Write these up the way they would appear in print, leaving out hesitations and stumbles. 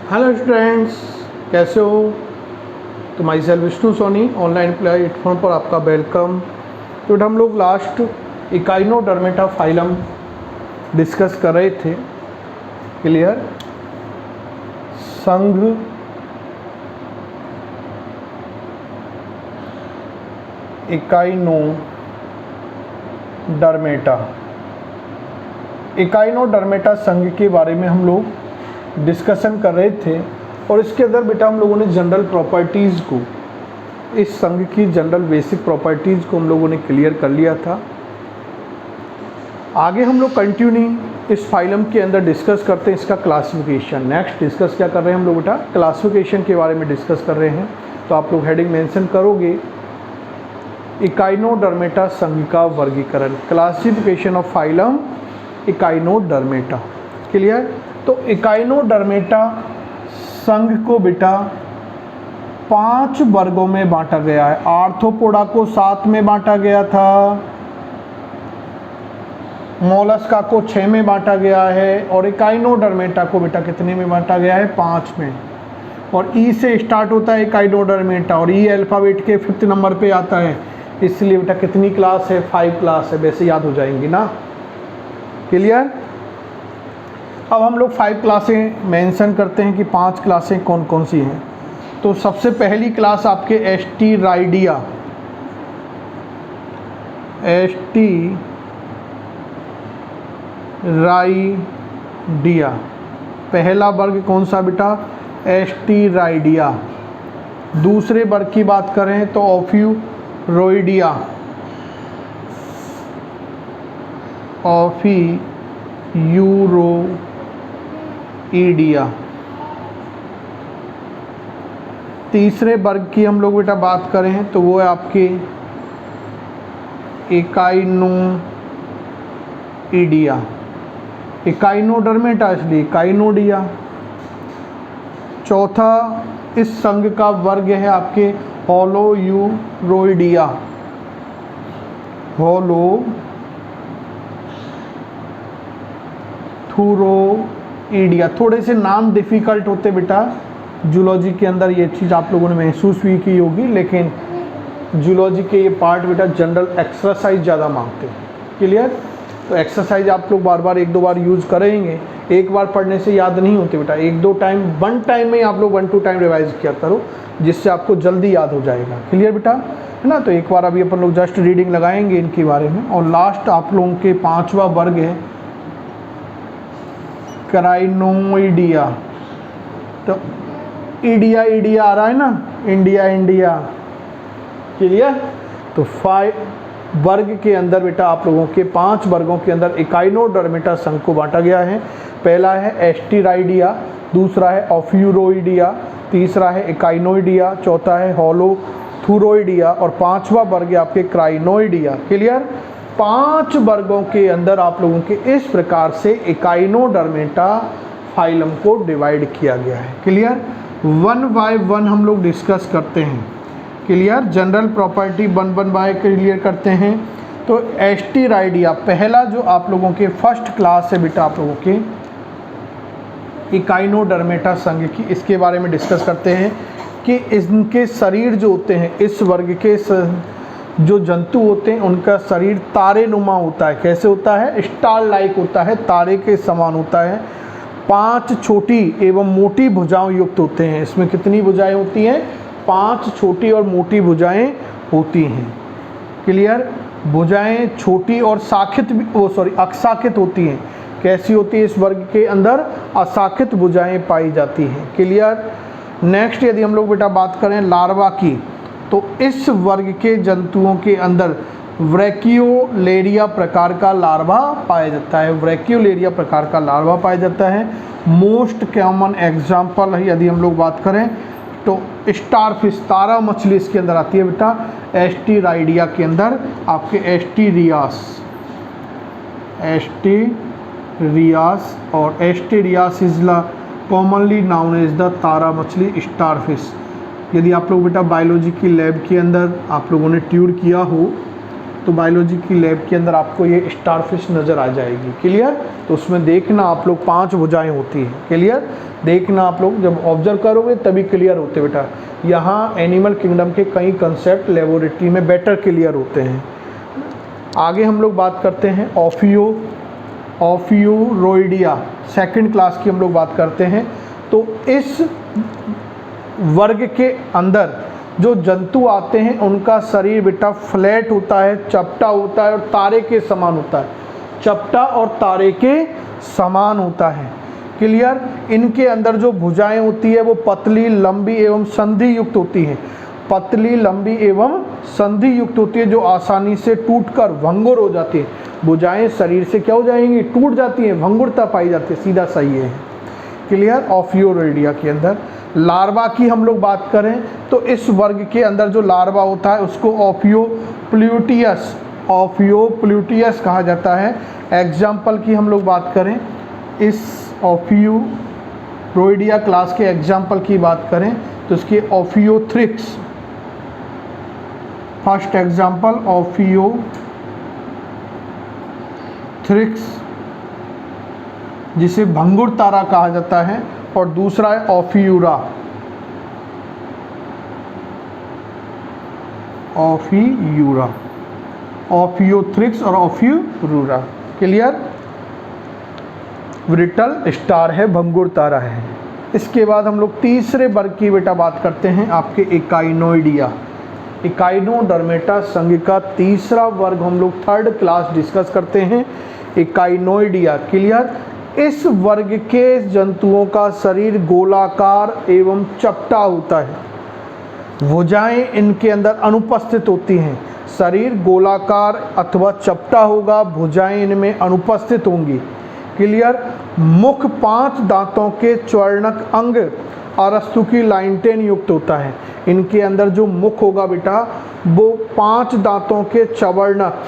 Hello students, कैसे हो? तो myself Vishnu Soni online platform पर आपका वेलकम। तो हम लोग लास्ट इकाइनोडर्मेटा फाइलम डिस्कस कर रहे थे। क्लियर? संघ इकाइनोडर्मेटा संघ के बारे में हम लोग डिस्कशन कर रहे थे। और इसके अंदर बेटा हम लोगों ने जनरल प्रॉपर्टीज़ को, इस संघ की जनरल बेसिक प्रॉपर्टीज़ को हम लोगों ने क्लियर कर लिया था। आगे हम लोग कंटिन्यू इस फाइलम के अंदर डिस्कस करते हैं इसका क्लासिफिकेशन। नेक्स्ट डिस्कस क्या कर रहे हैं हम लोग बेटा? क्लासिफिकेशन के बारे में डिस्कस कर रहे हैं। तो आप लोग हेडिंग मेंशन करोगे इकाइनोडर्मेटा संघ का वर्गीकरण, classification of phylum Echinodermata. Clear? तो इकाइनोडर्मेटा संघ को बेटा 5 वर्गों में बांटा गया है। आर्थ्रोपोडा को 7 में बांटा गया था, मोलस्का को 6 में बांटा गया है, और इकाइनोडर्मेटा को बेटा कितने में बांटा गया है? 5 में। और ई से स्टार्ट होता है इकाइनोडर्मेटा, और ई अल्फ़ाबेट के 5th नंबर पे आता है। इसलिए बेटा कितनी क्लास है? 5 क्लास है। वैसे याद हो जाएंगी ना? क्लियर? अब हम लोग 5 क्लासें मेंशन करते हैं कि 5 क्लासें कौन कौन सी हैं। तो सबसे पहली क्लास आपके एस्टीराइडिया, पहला वर्ग कौन सा बेटा? एस्टीराइडिया। दूसरे वर्ग की बात करें तो ओफियूरोइडिया, ओफियूरोइडिया। तीसरे वर्ग की हम लोग बेटा बात करें तो वो है आपके इकाइनोइडिया, इकाइनोडर्मेटा इसलिए इकाइनोडिया। चौथा इस संघ का वर्ग है आपके होलोयूरोइडिया, होलोथुरोइडिया। थोड़े से नाम डिफ़िकल्ट होते बेटा जूलॉजी के अंदर, ये चीज़ आप लोगों ने महसूस भी की होगी, लेकिन जूलॉजी के ये पार्ट बेटा जनरल एक्सरसाइज ज़्यादा मांगते हैं। क्लियर? तो एक्सरसाइज आप लोग बार बार 1-2 बार यूज़ करेंगे। एक बार पढ़ने से याद नहीं होते बेटा, 1-2 टाइम, 1 टाइम में आप लोग 1-2 टाइम रिवाइज किया करो, जिससे आपको जल्दी याद हो जाएगा। क्लियर बेटा? है ना? तो एक बार अभी अपन लोग जस्ट रीडिंग लगाएंगे इनके बारे में। और लास्ट आप लोगों के 5वां वर्ग है क्राइनोइडिया। तो ईडिया आ रहा है ना, इंडिया। क्लियर? तो 5 वर्ग के अंदर बेटा आप लोगों के 5 वर्गों के अंदर इकाइनोडर्मेटा संघ को बांटा गया है। पहला है एस्टीराइडिया, दूसरा है ओफियूरोइडिया, तीसरा है इकाइनोइडिया, चौथा है होलोथुरोइडिया, और 5वां वर्ग है आपके क्राइनोइडिया। क्लियर? 5 वर्गों के अंदर आप लोगों के इस प्रकार से इकाइनोडर्मेटा फाइलम को डिवाइड किया गया है। क्लियर? 1 बाय 1 हम लोग डिस्कस करते हैं। Clear? General property 1 by clear करते हैं। तो एस्टीराइडिया पहला जो आप लोगों के फर्स्ट क्लास है बेटा आप लोगों के इकाइनोडर्मेटा संघ की, इसके बारे में डिस्कस करते हैं कि इनके शरीर जो होते हैं, इस वर्ग के जो जंतु होते हैं उनका शरीर तारेनुमा होता है। कैसे होता है? स्टार लाइक होता है, तारे के समान होता है। 5 छोटी एवं मोटी भुजाओं युक्त होते हैं। इसमें कितनी भुजाएं होती हैं? 5 छोटी और मोटी भुजाएं होती हैं। क्लियर? भुजाएं छोटी और अशाखित होती हैं। कैसी होती है? इस वर्ग के अंदर अशाखित भुजाएं पाई जाती हैं। क्लियर? नेक्स्ट यदि हम लोग बेटा बात करें लार्वा की, तो इस वर्ग के जंतुओं के अंदर ब्रैकियोलेरिया प्रकार का लार्वा पाया जाता है। ब्रैकियोलेरिया प्रकार का लार्वा पाया जाता है। मोस्ट कॉमन एग्जाम्पल यदि हम लोग बात करें तो स्टारफिश, तारा मछली इसके अंदर आती है बेटा। एस्टीराइडिया के अंदर आपके एस्टीरियास और asterias is commonly known as the तारा मछली स्टारफिश। यदि आप लोग बेटा बायोलॉजी की लैब के अंदर आप लोगों ने ट्यूर किया हो तो बायोलॉजी की लैब के अंदर आपको ये स्टारफिश नज़र आ जाएगी। क्लियर? तो उसमें देखना आप लोग 5 भुजाएं होती हैं। क्लियर? देखना आप लोग जब ऑब्जर्व करोगे तभी क्लियर होते बेटा। यहाँ एनिमल किंगडम के कई कंसेप्ट लेबोरेटरी में बेटर क्लियर होते हैं। आगे हम लोग बात करते हैं ओफियूरोइडिया, सेकंड क्लास की हम लोग बात करते हैं। तो इस वर्ग के अंदर जो जंतु आते हैं उनका शरीर बेटा फ्लैट होता है, चपटा होता है और तारे के समान होता है। चपटा और तारे के समान होता है। क्लियर? इनके अंदर जो भुजाएं होती है वो पतली, लंबी एवं संधि युक्त होती हैं। पतली, लंबी एवं संधि युक्त होती है जो आसानी से टूटकर भंगुर हो जाती है। भुजाएं शरीर से क्या हो जाएंगी? टूट जाती हैं, भंगुरता पाई जाती है। सीधा सही है। क्लियर? ओफियूरोइडिया के अंदर लार्वा की हम लोग बात करें तो इस वर्ग के अंदर जो लार्वा होता है उसको ओफियोप्ल्यूटियस कहा जाता है। एग्जाम्पल की हम लोग बात करें, इस ओफियूरोइडिया क्लास के एग्जाम्पल की बात करें तो इसके ओफियोथ्रिक्स, फर्स्ट एग्जाम्पल ओफियोथ्रिक्स जिसे भंगुर तारा कहा जाता है, और दूसरा है ओफियूरा, ओफियोथ्रिक्स और ओफियूरा। क्लियर? ब्रिटल स्टार है, भंगुर तारा है। इसके बाद हम लोग तीसरे वर्ग की बेटा बात करते हैं, आपके इकाइनोइडिया। इकाइनोडर्मेटा संघ का तीसरा वर्ग हम लोग थर्ड क्लास डिस्कस करते हैं, इकाइनोइडिया। क्लियर? इस वर्ग के जंतुओं का शरीर गोलाकार एवं चपटा होता है। भुजाएं इनके अंदर अनुपस्थित होती हैं। शरीर गोलाकार अथवा चपटा होगा, भुजाएं इनमें अनुपस्थित होंगी। क्लियर? मुख 5 दांतों के चौर्णक अंग अरस्तु की लाइनटेन युक्त होता है। इनके अंदर जो मुख होगा बेटा वो 5 दांतों के चौर्णक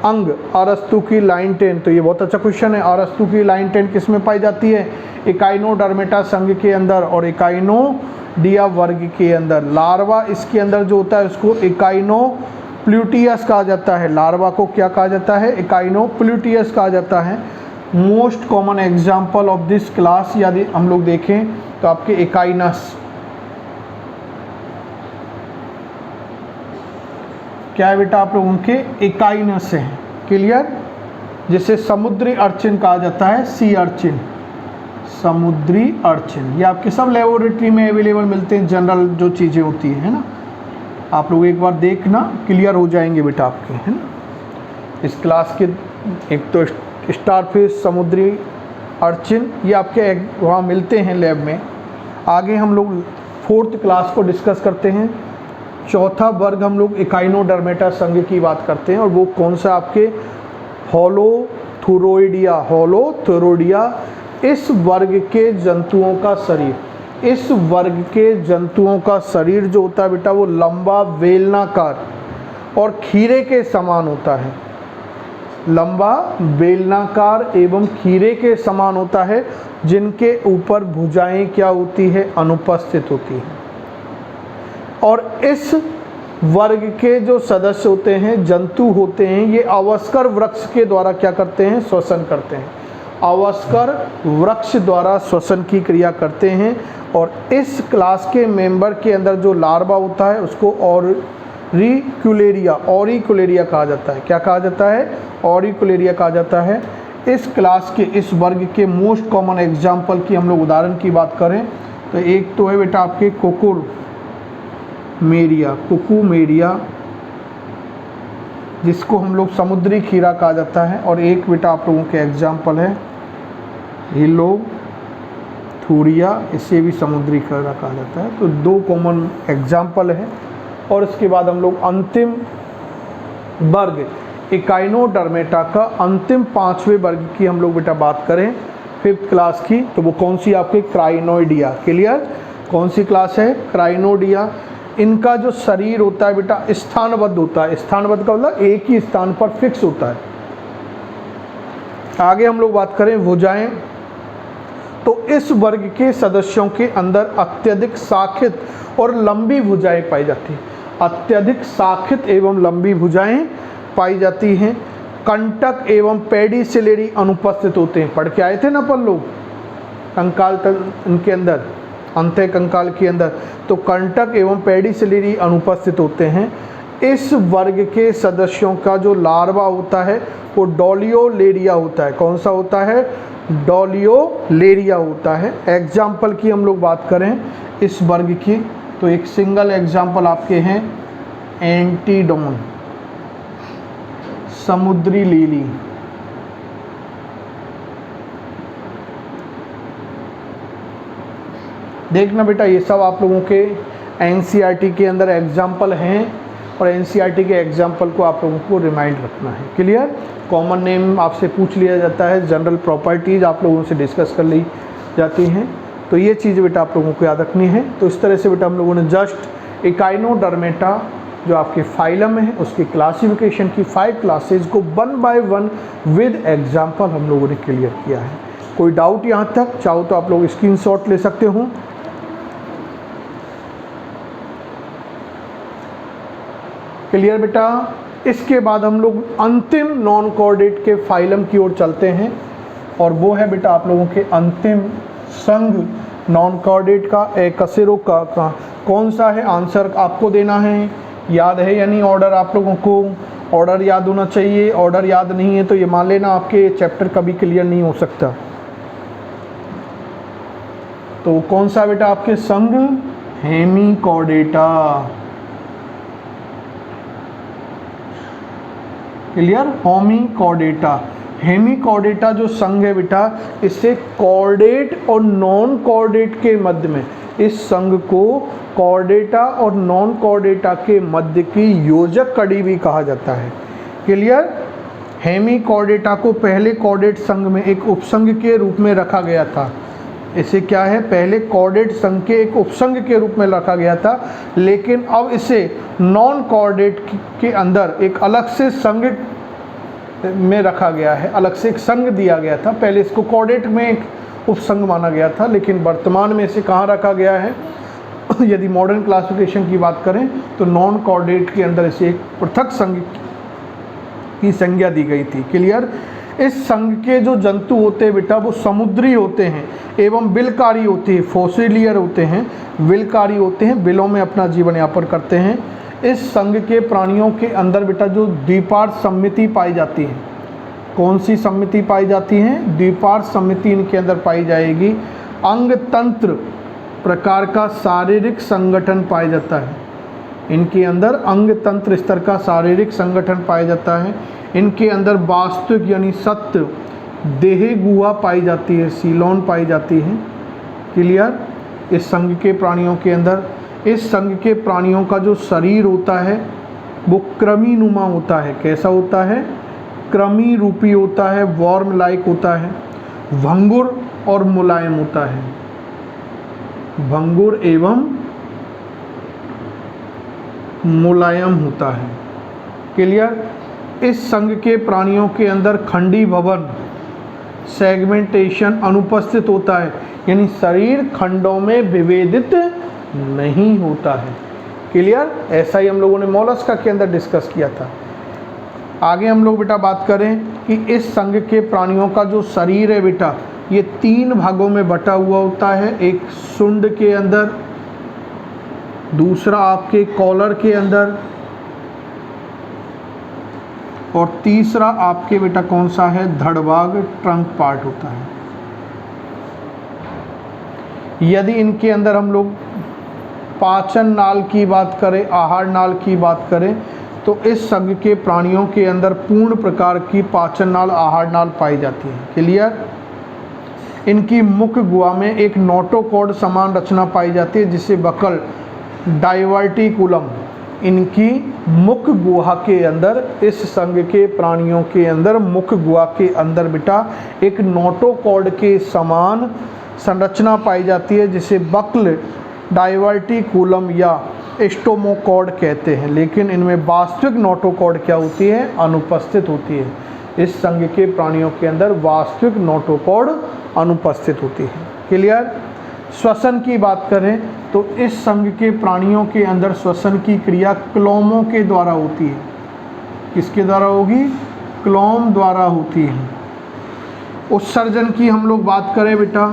अंग अरस्तु की लाइनटेन। तो ये बहुत अच्छा क्वेश्चन है। अरस्तु की लाइनटेन किस में पाई जाती है? इकाइनोडर्मेटा संघ के अंदर और इकाइनोडिया वर्ग के अंदर। लार्वा इसके अंदर जो होता है उसको इकाइनोप्ल्यूटियस कहा जाता है। लार्वा को क्या कहा जाता है? इकाइनोप्ल्यूटियस कहा जाता है। Most common example of this class यदि हम लोग देखें तो आपके इकाइनस, क्या है बेटा आप लोगों के? इकाइनस है। क्लियर? जिसे समुद्री अर्चिन कहा जाता है, सी अर्चिन, समुद्री अर्चिन। ये आपके सब लेबोरेटरी में अवेलेबल मिलते हैं, जनरल जो चीज़ें होती है ना। आप लोग एक बार देखना, क्लियर हो जाएंगे बेटा आपके, है ना। इस क्लास के एक तो स्टारफिश, समुद्री अर्चिन, ये आपके वहाँ मिलते हैं लैब में। आगे हम लोग 4th क्लास को डिस्कस करते हैं। चौथा वर्ग हम लोग इकाइनोडर्मेटा संघ की बात करते हैं, और वो कौन सा? आपके होलोथुरोइडिया। इस वर्ग के जंतुओं का शरीर, इस वर्ग के जंतुओं का शरीर जो होता है बेटा वो लंबा, बेलनाकार और खीरे के समान होता है। लंबा, बेलनाकार एवं खीरे के समान होता है, जिनके ऊपर भुजाएं क्या होती है? अनुपस्थित होती हैं। और इस वर्ग के जो सदस्य होते हैं, जंतु होते हैं, ये अवस्कर वृक्ष के द्वारा क्या करते हैं? श्वसन करते हैं। अवस्कर वृक्ष द्वारा श्वसन की क्रिया करते हैं। और इस क्लास के मेंबर के अंदर जो लार्वा होता है उसको ऑरिकुलेरिया कहा जाता है। क्या कहा जाता है? ऑरिकुलेरिया कहा जाता है। इस क्लास के, इस वर्ग के मोस्ट कॉमन एग्जाम्पल की हम लोग उदाहरण की बात करें तो एक तो है बेटा आपके कुकुमेरिया, जिसको हम लोग समुद्री खीरा कहा जाता है। और एक बेटा आप लोगों के एग्जाम्पल है हिलोथुरिया, इसे भी समुद्री खीरा कहा जाता है। तो 2 कॉमन एग्जाम्पल है। और इसके बाद हम लोग अंतिम वर्ग इकाइनोडर्मेटा का अंतिम 5वें वर्ग की हम लोग बेटा बात करें 5th क्लास की, तो वो कौन सी? आपके क्राइनोइडिया। क्लियर? कौन सी क्लास है? क्राइनोइडिया। इनका जो शरीर होता है बेटा स्थानबद्ध होता है। स्थानबद्ध का मतलब एक ही स्थान पर फिक्स होता है। आगे हम लोग बात करें भुजाएं, तो इस वर्ग के सदस्यों के अंदर अत्यधिक शाखित और लंबी भुजाएं पाई जाती हैं। अत्यधिक शाखित एवं लंबी भुजाएं पाई जाती हैं। कंटक एवं पेडिसिलरी अनुपस्थित होते हैं। पढ़ के आए थे ना अपन लोग कंकाल तक इनके अंदर, अंत्य कंकाल के अंदर, तो कंटक एवं पेडिसिलरी अनुपस्थित होते हैं। इस वर्ग के सदस्यों का जो लार्वा होता है वो डोलियोलेरिया होता है। कौन सा होता है? डोलियोलेरिया होता है। एग्जाम्पल की हम लोग बात करें इस वर्ग की, तो एक सिंगल एग्जाम्पल आपके हैं एंटीडोन, समुद्री लिली, देखना बेटा ये सब आप लोगों के एनसीईआरटी के अंदर एग्जाम्पल हैं और एनसीईआरटी के एग्जाम्पल को आप लोगों को रिमाइंड रखना है। क्लियर? कॉमन नेम आपसे पूछ लिया जाता है, जनरल प्रॉपर्टीज आप लोगों से डिस्कस कर ली जाती हैं, तो ये चीज़ बेटा आप लोगों को याद रखनी है। तो इस तरह से बेटा हम लोगों ने जस्ट इकाइनोडर्मेटा जो आपके फाइलम है उसकी क्लासिफिकेशन की 5 क्लासेज को 1 बाय 1 विद एग्जाम्पल हम लोगों ने क्लियर किया है। कोई डाउट यहाँ तक? चाहो तो आप लोग स्क्रीनशॉट ले सकते हो। क्लियर बेटा? इसके बाद हम लोग अंतिम नॉन कोऑर्डिनेट के फाइलम की ओर चलते हैं और वो है बेटा आप लोगों के अंतिम संघ नॉन कोऑर्डिनेट का एकशेरुक का कौन सा है? आंसर आपको देना है। याद है या नहीं ऑर्डर? आप लोगों को ऑर्डर याद होना चाहिए। ऑर्डर याद नहीं है तो ये मान लेना आपके चैप्टर कभी क्लियर नहीं हो सकता। तो कौन सा बेटा आपके संघ? हेमिकॉर्डेटा। क्लियर? हेमिकॉर्डेटा। हेमिकॉर्डेटा जो संघ है बेटा, इससे कॉर्डेट और नॉन कॉर्डेट के मध्य में, इस संघ को कॉर्डेटा और नॉन कॉर्डेटा के मध्य की योजक कड़ी भी कहा जाता है। क्लियर? हेमिकॉर्डेटा को पहले कॉर्डेट संघ में एक उपसंघ के रूप में रखा गया था। इसे क्या है? पहले कॉर्डेट संघ के एक उपसंघ के रूप में रखा गया था, लेकिन अब इसे नॉन कॉर्डेट के अंदर एक अलग से संघ में रखा गया है, अलग से एक संघ दिया गया था। पहले इसको कॉर्डेट में एक उपसंघ माना गया था, लेकिन वर्तमान में इसे कहाँ रखा गया है? यदि मॉडर्न क्लासिफिकेशन की बात करें तो नॉन कॉर्डेट के अंदर इसे एक पृथक संघ की संज्ञा दी गई थी। क्लियर? इस संघ के जो जंतु होते हैं बेटा वो समुद्री होते हैं एवं बिलकारी होते हैं, फोसिलियर होते हैं, बिलकारी होते हैं, बिलों में अपना जीवन यापन करते हैं। इस संघ के प्राणियों के अंदर बेटा जो द्विपार्श्व सम्मिति पाई जाती है, कौन सी सम्मिति पाई जाती है? द्विपार्श्व सम्मिति इनके अंदर पाई जाएगी। अंग तंत्र प्रकार का शारीरिक संगठन पाया जाता है। इनके अंदर अंग तंत्र स्तर का शारीरिक संगठन पाया जाता है। इनके अंदर वास्तविक यानी सत्य देह गुहा पाई जाती है, सीलोन पाई जाती है। क्लियर? इस संघ के प्राणियों के अंदर, इस संघ के प्राणियों का जो शरीर होता है वो क्रमीनुमा होता है। कैसा होता है? क्रमी रूपी होता है, वॉर्म लाइक होता है, भंगुर और मुलायम होता है, भंगुर एवं मुलायम होता है। क्लियर? इस संघ के प्राणियों के अंदर खंडी भवन सेगमेंटेशन अनुपस्थित होता है, यानी शरीर खंडों में विभेदित नहीं होता है। क्लियर? ऐसा ही हम लोगों ने मोलस्का के अंदर डिस्कस किया था। आगे हम लोग बेटा बात करें कि इस संघ के प्राणियों का जो शरीर है बेटा ये 3 भागों में बटा हुआ होता है। एक सुंड के अंदर, दूसरा आपके कॉलर के अंदर और तीसरा आपके बेटा कौन सा है? धड़भाग, ट्रंक पार्ट होता है। यदि इनके अंदर हम लोग पाचन नाल की बात करें, आहार नाल की बात करें, तो इस संघ के प्राणियों के अंदर पूर्ण प्रकार की पाचन नाल, आहार नाल पाई जाती है। क्लियर? इनकी मुख्य गुहा में एक नोटोकॉर्ड समान रचना पाई जाती है जिसे बकल डाइवर्टिकुलम, इनकी मुख्य गुहा के अंदर, इस संघ के प्राणियों के अंदर मुख्य गुहा के अंदर बेटा एक नोटोकॉर्ड के समान संरचना पाई जाती है जिसे बकल डाइवर्टिकुलम या स्टोमोकॉर्ड कहते हैं। लेकिन इनमें वास्तविक नोटोकॉर्ड क्या होती है? अनुपस्थित होती है। इस संघ के प्राणियों के अंदर वास्तविक नोटोकॉर्ड अनुपस्थित होती है। क्लियर? श्वसन की बात करें तो इस संघ के प्राणियों के अंदर श्वसन की क्रिया क्लोमों के द्वारा होती है। किसके द्वारा होगी? क्लोम द्वारा होती है। उत्सर्जन की हम लोग बात करें बेटा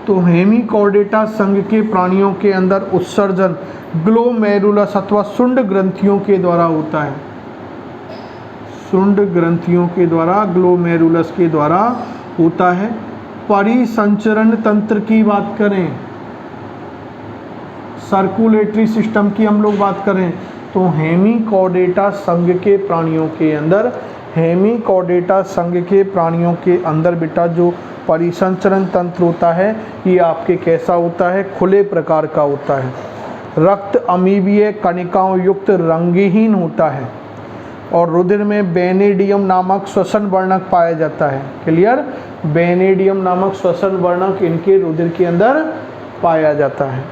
तो हेमिकॉर्डेटा संघ के प्राणियों के अंदर उत्सर्जन ग्लोमेरुलस अथवा शुंड ग्रंथियों के द्वारा होता है। शुंड ग्रंथियों के द्वारा, ग्लोमेरुलस के द्वारा होता है। परिसंचरण तंत्र की बात करें, सर्कुलेटरी सिस्टम की हम लोग बात करें तो हेमिकॉर्डेटा संघ के प्राणियों के अंदर, हेमिकॉर्डेटा संघ के प्राणियों के अंदर बेटा जो परिसंचरण तंत्र होता है ये आपके कैसा होता है? खुले प्रकार का होता है। रक्त अमीबीय कणिकाओं युक्त रंगहीन होता है और रुधिर में बेनेडियम नामक श्वसन वर्णक पाया जाता है। क्लियर? बेनेडियम नामक श्वसन वर्णक इनके रुधिर के अंदर पाया जाता है।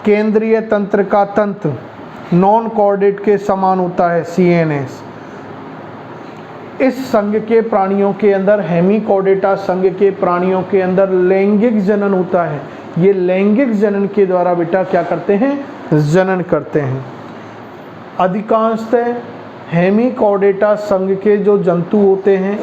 केंद्रीय तंत्र का तंत्र नॉन कॉर्डेट के समान होता है, CNS। इस संघ के प्राणियों के अंदर, हेमिकॉर्डेटा संघ के प्राणियों के अंदर लैंगिक जनन होता है। ये लैंगिक जनन के द्वारा बेटा क्या करते हैं? जनन करते हैं। अधिकांशतः हेमिकॉर्डेटा संघ के जो जंतु होते हैं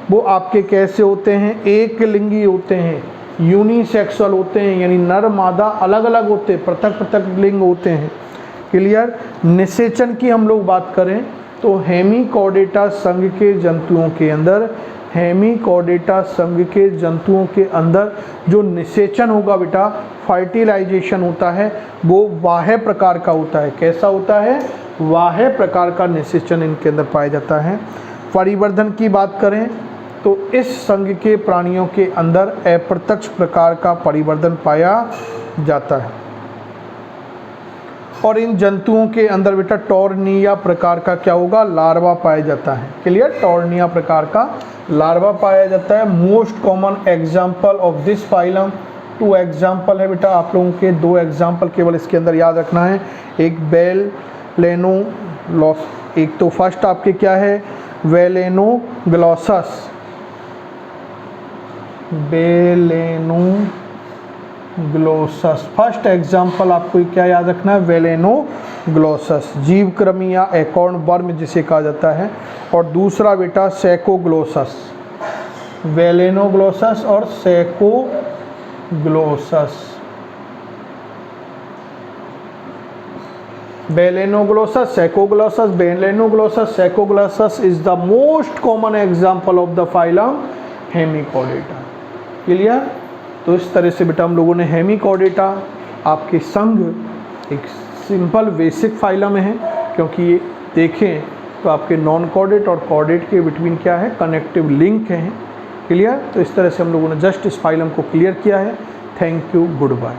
वो आपके कैसे होते हैं? एक लिंगी होते हैं, यूनिसेक्सुअल होते हैं, यानी नर मादा अलग अलग होते हैं, पृथक पृथक लिंग होते हैं। क्लियर? निषेचन की हम लोग बात करें तो हेमिकॉर्डेटा संघ के जंतुओं के अंदर, हेमिकॉर्डेटा संघ के जंतुओं के अंदर जो निषेचन होगा बेटा, फर्टिलाइजेशन होता है, वो बाह्य प्रकार का होता है। कैसा होता है? बाह्य प्रकार का निषेचन इनके अंदर पाया जाता है। परिवर्धन की बात करें तो इस संघ के प्राणियों के अंदर अप्रत्यक्ष प्रकार का परिवर्धन पाया जाता है और इन जंतुओं के अंदर बेटा टॉर्निया प्रकार का क्या होगा? लार्वा पाया जाता है। क्लियर? टॉर्निया प्रकार का लार्वा पाया जाता है। Most common example of this phylum, 2 example है बेटा, आप लोगों के 2 एग्जाम्पल केवल इसके अंदर याद रखना है। एक बेलेनोग्लोसस, एक तो फर्स्ट आपके क्या है? वेलेनोग्लोसस, बेलेनोग्लोसस फर्स्ट एग्जाम्पल आपको क्या याद रखना है? वेलेनोग्लोसस, जीवकृमि या एकॉर्न वर्म जिसे कहा जाता है। और दूसरा बेटा सैकोग्लोसस, वेलेनोग्लोसस और सैकोग्लोसस। Balanoglossus, सैकोग्लोसस, Balanoglossus, सैकोग्लोसस is the most common example of the phylum Hemichordata. Clear? तो इस तरह से बेटा हम लोगों ने हेमिकॉर्डेटा आपके संघ एक सिंपल बेसिक फाइलम है, क्योंकि ये देखें तो आपके नॉन कॉर्डेट और कॉर्डेट के बिटवीन क्या है? कनेक्टिव लिंक हैं। क्लियर? तो इस तरह से हम लोगों ने जस्ट इस फाइलम को क्लियर किया है। Thank you, good bye.